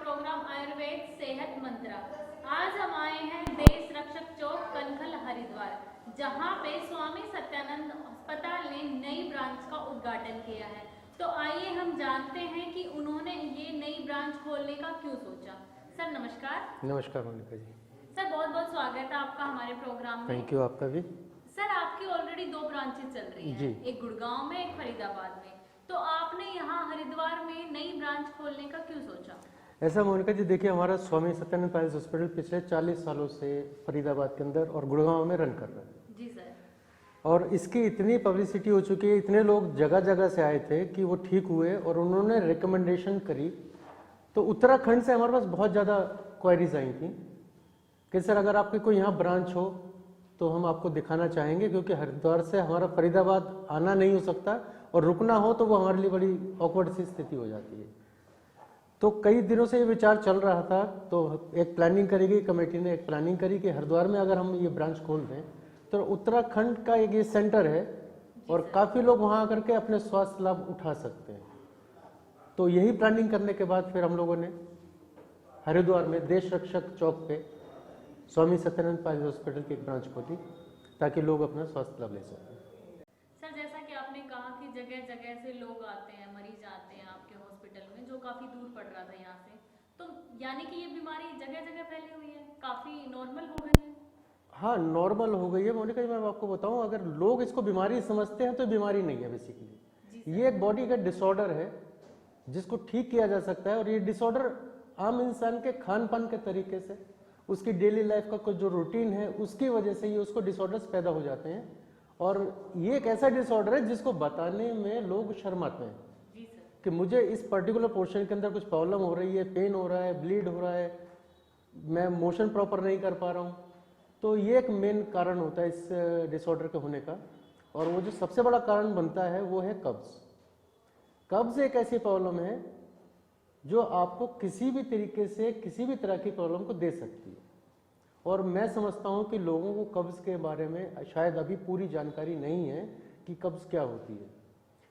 Programme Ayurveda सेहत मंत्रा। आज हम आए हैं देश रक्षक चौक कनखल हरिद्वार, जहां पे स्वामी सत्यानंद अस्पताल ने नई ब्रांच का उद्घाटन किया है। तो आइए हम जानते हैं कि उन्होंने ये नई ब्रांच खोलने का क्यों सोचा। सर नमस्कार। नमस्कार मोनिका जी। सर बहुत बहुत स्वागत है आपका हमारे प्रोग्राम में। थैंक यू, आपका भी। सर आपकी ऑलरेडी 2 ब्रांचेस चल रही हैं, एक गुड़गांव में, एक फरीदाबाद में। तो आपने यहाँ हरिद्वार में नई ब्रांच खोलने का क्यों सोचा? ऐसा मोनिका जी, देखिए हमारा स्वामी सत्यानंद पैलेस हॉस्पिटल पिछले 40 सालों से फरीदाबाद के अंदर और गुड़गांव में रन कर रहा है। जी सर। और इसकी इतनी पब्लिसिटी हो चुकी है, इतने लोग जगह जगह से आए थे कि वो ठीक हुए और उन्होंने रिकमेंडेशन करी। तो उत्तराखंड से हमारे पास बहुत ज़्यादा क्वायरीज आई थी कि सर अगर आपकी कोई यहाँ ब्रांच हो तो हम आपको दिखाना चाहेंगे, क्योंकि हरिद्वार से हमारा फरीदाबाद आना नहीं हो सकता और रुकना हो तो वो हमारे लिए बड़ी ऑकवर्ड सी स्थिति हो जाती है। तो कई दिनों से ये विचार चल रहा था, तो एक प्लानिंग करी गई, कमेटी ने एक प्लानिंग करी कि हरिद्वार में अगर हम ये ब्रांच खोल दें तो उत्तराखंड का एक ये सेंटर है और काफ़ी लोग वहाँ आकर के अपने स्वास्थ्य लाभ उठा सकते हैं। तो यही प्लानिंग करने के बाद फिर हम लोगों ने हरिद्वार में देश रक्षक चौक पे स्वामी सत्यानंद पैलेस हॉस्पिटल की एक ब्रांच खोली ताकि लोग अपना स्वास्थ्य लाभ ले सकें। सर जैसा कि आपने कहा कि जगह जगह से लोग आते हैं, मरीज आते हैं आपके हॉस्पिटल में, जो काफ़ी दूर पड़ रहा था यहाँ से, तो यानी कि ये बीमारी जगह जगह फैली हुई है, काफ़ी नॉर्मल हो गई है। हाँ, नॉर्मल हो गई है मोनिका जी। मैं आपको बताऊं, अगर लोग इसको बीमारी समझते हैं तो बीमारी नहीं है बेसिकली। ये एक बॉडी का डिसऑर्डर है जिसको ठीक किया जा सकता है। और ये डिसऑर्डर आम इंसान के खान पान के तरीके से, उसकी डेली लाइफ का कुछ जो रूटीन है उसकी वजह से ये उसको डिसऑर्डर्स पैदा हो जाते हैं। और ये एक ऐसा डिसऑर्डर है जिसको बताने में लोग शर्माते हैं कि मुझे इस पर्टिकुलर पोर्शन के अंदर कुछ प्रॉब्लम हो रही है, पेन हो रहा है, ब्लीड हो रहा है, मैं मोशन प्रॉपर नहीं कर पा रहा हूँ। तो ये एक मेन कारण होता है इस डिसऑर्डर के होने का। और वो जो सबसे बड़ा कारण बनता है वो है कब्ज। कब्ज एक ऐसी प्रॉब्लम है जो आपको किसी भी तरीके से किसी भी तरह की प्रॉब्लम को दे सकती है। और मैं समझता हूँ कि लोगों को कब्ज के बारे में शायद अभी पूरी जानकारी नहीं है कि कब्ज क्या होती है।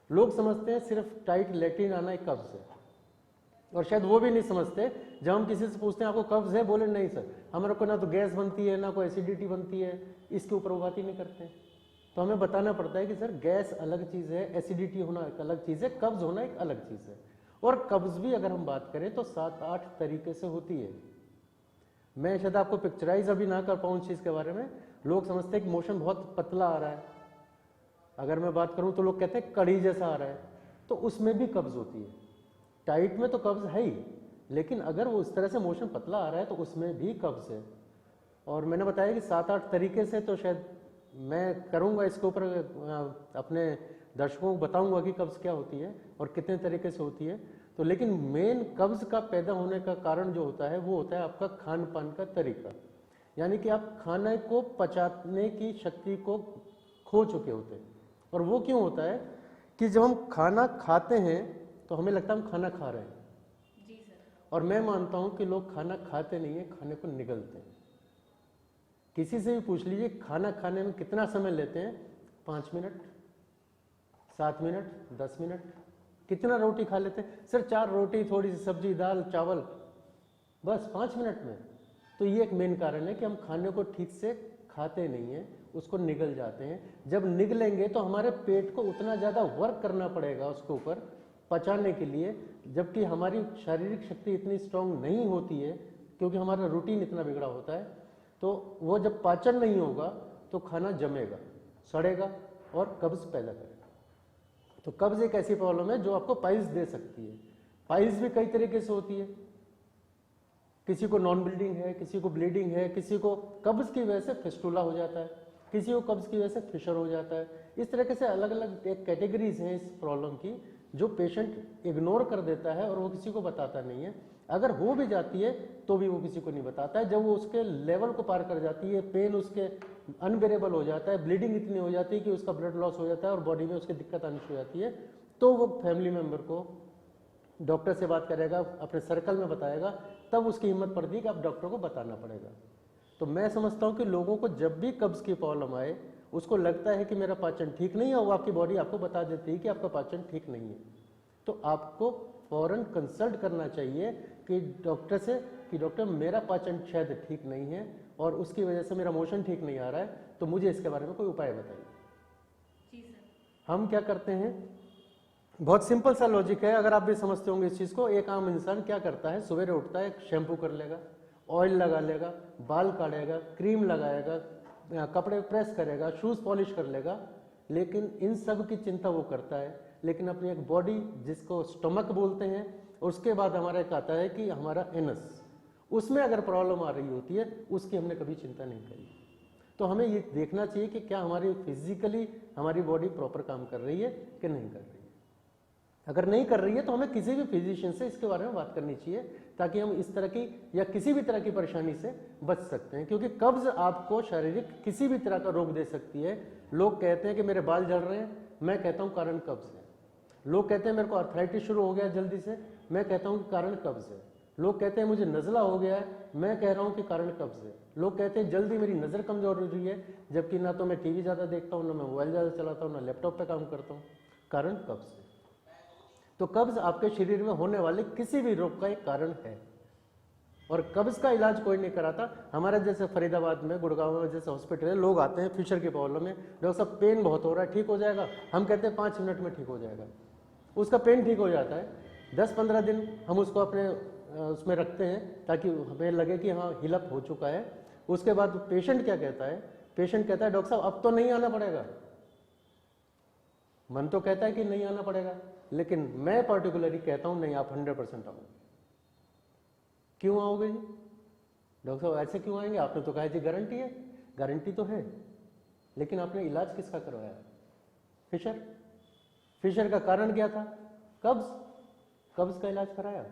लोग समझते हैं सिर्फ टाइट लैट्रिन आना एक कब्ज है, और शायद वो भी नहीं समझते। जब हम किसी से पूछते हैं आपको कब्ज है, बोले नहीं सर, हमारे को ना तो गैस बनती है ना कोई एसिडिटी बनती है, इसके ऊपर वो बात ही नहीं करते। तो हमें बताना पड़ता है कि सर गैस अलग चीज़ है, एसिडिटी होना एक अलग चीज़ है, कब्ज होना एक अलग चीज़ है। और कब्ज भी अगर हम बात करें तो 7-8 तरीके से होती है। मैं शायद आपको पिक्चराइज अभी ना कर पाऊँ इस चीज़ के बारे में। लोग समझते हैं कि मोशन बहुत पतला आ रहा है, अगर मैं बात करूं तो लोग कहते हैं कड़ी जैसा आ रहा है, तो उसमें भी कब्ज होती है। टाइट में तो कब्ज है ही, लेकिन अगर वो इस तरह से मोशन पतला आ रहा है तो उसमें भी कब्ज है। और मैंने बताया कि 7-8 तरीके से, तो शायद मैं करूंगा इसके ऊपर, अपने दर्शकों को बताऊंगा कि कब्ज क्या होती है और कितने तरीके से होती है। तो लेकिन मेन कब्ज का पैदा होने का कारण जो होता है वो होता है आपका खान पान का तरीका। यानी कि आप खाने को पचाने की शक्ति को खो चुके होते हैं। और वो क्यों होता है कि जब हम खाना खाते हैं तो हमें लगता है हम खाना खा रहे हैं। जी सर। और मैं मानता हूं कि लोग खाना खाते नहीं है, खाने को निगलते हैं। किसी से भी पूछ लीजिए खाना खाने में कितना समय लेते हैं, 5 मिनट, 7 मिनट, 10 मिनट। कितना रोटी खा लेते हैं सर, 4 रोटी, थोड़ी सी सब्जी, दाल, चावल, बस 5 मिनट में। तो ये एक मेन कारण है कि हम खाने को ठीक से खाते नहीं हैं, उसको निगल जाते हैं। जब निगलेंगे तो हमारे पेट को उतना ज़्यादा वर्क करना पड़ेगा उसके ऊपर पचाने के लिए, जबकि हमारी शारीरिक शक्ति इतनी स्ट्रांग नहीं होती है, क्योंकि हमारा रूटीन इतना बिगड़ा होता है। तो वो जब पाचन नहीं होगा तो खाना जमेगा, सड़ेगा और कब्ज पैदा करेगा। तो कब्ज एक ऐसी प्रॉब्लम है जो आपको पाइल्स दे सकती है। पाइल्स भी कई तरीके से होती है, किसी को नॉन ब्लीडिंग है, किसी को ब्लीडिंग है, किसी को कब्ज की वजह से फिस्टुला हो जाता है, किसी को कब्ज की वजह से फिशर हो जाता है। इस तरीके से अलग अलग एक कैटेगरीज हैं इस प्रॉब्लम की, जो पेशेंट इग्नोर कर देता है और वो किसी को बताता नहीं है। अगर हो भी जाती है तो भी वो किसी को नहीं बताता है। जब वो उसके लेवल को पार कर जाती है, पेन उसके अनबेरेबल हो जाता है, ब्लीडिंग इतनी हो जाती है कि उसका ब्लड लॉस हो जाता है और बॉडी में उसकी दिक्कत आनी शुरू हो जाती है, तो वो फैमिली मेम्बर को, डॉक्टर से बात करेगा, अपने सर्कल में बताएगा, तब उसकी हिम्मत पड़ती है कि अब डॉक्टर को बताना पड़ेगा। तो मैं समझता हूँ कि लोगों को जब भी कब्ज की प्रॉब्लम आए, उसको लगता है कि मेरा पाचन ठीक नहीं है, और आपकी बॉडी आपको बता देती है कि आपका पाचन ठीक नहीं है, तो आपको फौरन कंसल्ट करना चाहिए कि डॉक्टर से कि डॉक्टर मेरा पाचन शायद ठीक नहीं है और उसकी वजह से मेरा मोशन ठीक नहीं आ रहा है, तो मुझे इसके बारे में कोई उपाय बताइए। जी सर। हम क्या करते हैं, बहुत सिंपल सा लॉजिक है, अगर आप भी समझते होंगे इस चीज़ को। एक आम इंसान क्या करता है, सवेरे उठता है, शैम्पू कर लेगा, ऑयल लगा लेगा, बाल काटेगा, क्रीम लगाएगा, कपड़े प्रेस करेगा, शूज़ पॉलिश कर लेगा, लेकिन इन सब की चिंता वो करता है, लेकिन अपनी एक बॉडी जिसको स्टमक बोलते हैं, उसके बाद हमारा एक आता है कि हमारा एनस, उसमें अगर प्रॉब्लम आ रही होती है, उसकी हमने कभी चिंता नहीं करी। तो हमें ये देखना चाहिए कि क्या हमारी फिजिकली हमारी बॉडी प्रॉपर काम कर रही है कि नहीं कर रही है। अगर नहीं कर रही है तो हमें किसी भी फिजिशियन से इसके बारे में बात करनी चाहिए, ताकि हम इस तरह की या किसी भी तरह की परेशानी से बच सकते हैं। क्योंकि कब्ज आपको शारीरिक किसी भी तरह का रोग दे सकती है। लोग कहते हैं कि मेरे बाल झड़ रहे हैं, मैं कहता हूँ कारण कब्ज है। लोग कहते हैं मेरे को आर्थराइटिस शुरू हो गया जल्दी से, मैं कहता हूँ कि कारण कब्ज है। लोग कहते हैं मुझे नज़ला हो गया है, मैं कह रहा हूँ कि कारण कब्ज है। लोग कहते हैं जल्दी मेरी नज़र कमजोर हो रही है, जबकि ना तो मैं टीवी ज़्यादा देखता हूँ, ना मैं मोबाइल ज़्यादा चलाता हूँ, ना लैपटॉप पे काम करता हूँ, कारण कब्ज है। तो कब्ज आपके शरीर में होने वाले किसी भी रोग का एक कारण है, और कब्ज का इलाज कोई नहीं कराता। हमारे जैसे फरीदाबाद में, गुड़गांव में जैसे हॉस्पिटल है, लोग आते हैं फिशर की प्रॉब्लम में, डॉक्टर साहब पेन बहुत हो रहा है, ठीक हो जाएगा। हम कहते हैं 5 मिनट में ठीक हो जाएगा। उसका पेन ठीक हो जाता है, 10-15 दिन हम उसको अपने उसमें रखते हैं ताकि हमें लगे कि हाँ हिलअप हो चुका है। उसके बाद पेशेंट क्या कहता है, पेशेंट कहता है डॉक्टर साहब अब तो नहीं आना पड़ेगा। मन तो कहता है कि नहीं आना पड़ेगा, लेकिन मैं पर्टिकुलरली कहता हूं नहीं, आप 100% आओ। क्यों आओगे जी? डॉक्टर साहब ऐसे क्यों आएंगे? आपने तो कहा जी गारंटी है। गारंटी तो है, लेकिन आपने इलाज किसका करवाया? फिशर। फिशर का कारण क्या था? कब्ज। कब्ज का इलाज कराया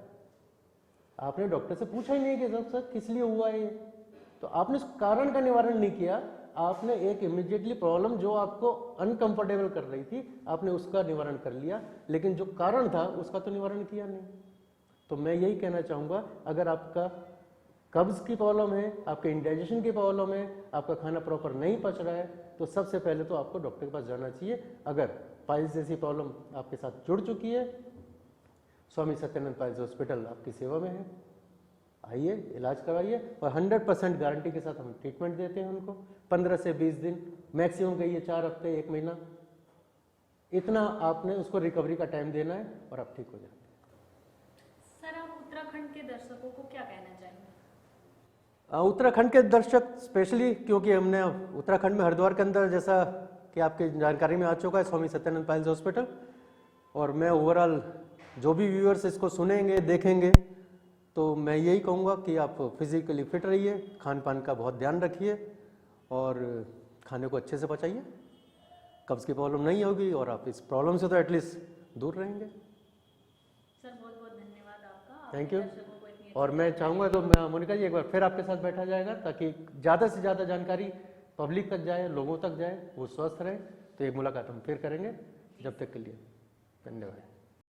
आपने, डॉक्टर से पूछा ही नहीं कि डॉक्टर साहब किस लिए हुआ है ये। तो आपने उस कारण का निवारण नहीं किया, आपने एक इमीडिएटली प्रॉब्लम जो आपको अनकंफर्टेबल कर रही थी, आपने उसका निवारण कर लिया, लेकिन जो कारण था उसका तो निवारण किया नहीं। तो मैं यही कहना चाहूँगा, अगर आपका कब्ज की प्रॉब्लम है, आपके इंडाइजेशन की प्रॉब्लम है, आपका खाना प्रॉपर नहीं पच रहा है, तो सबसे पहले तो आपको डॉक्टर के पास जाना चाहिए। अगर पाइल्स जैसी प्रॉब्लम आपके साथ जुड़ चुकी है, स्वामी सत्यानंद पाइल्स हॉस्पिटल आपकी सेवा में है, आइए इलाज करवाइए, और 100% गारंटी के साथ हम ट्रीटमेंट देते हैं उनको। 15 से 20 दिन मैक्सिमम कहिए, 4 हफ्ते, 1 महीना, इतना आपने उसको रिकवरी का टाइम देना है और आप ठीक हो जाएंगे। सर, आप उत्तराखंड के दर्शकों को क्या कहना चाहेंगे? उत्तराखंड के दर्शक स्पेशली, क्योंकि हमने उत्तराखंड में हरिद्वार के अंदर, जैसा कि आपकी जानकारी में आ चुका है, स्वामी सत्यानंद पाइल्स हॉस्पिटल, और मैं ओवरऑल जो भी व्यूअर्स इसको सुनेंगे देखेंगे, तो मैं यही कहूँगा कि आप फिजिकली फिट रहिए, खान पान का बहुत ध्यान रखिए और खाने को अच्छे से पचाइए, कब्ज़ की प्रॉब्लम नहीं होगी और आप इस प्रॉब्लम से तो एटलीस्ट दूर रहेंगे। सर, बहुत बहुत धन्यवाद आपका। Thank you. दर्शकों को इतनी और मैं चाहूँगा तो मैं मोनिका जी एक बार फिर आपके साथ बैठा जाएगा, ताकि ज़्यादा से ज़्यादा जानकारी पब्लिक तक जाए, लोगों तक जाए, वो स्वस्थ रहे। तो एक मुलाकात हम फिर करेंगे। जब तक के लिए धन्यवाद।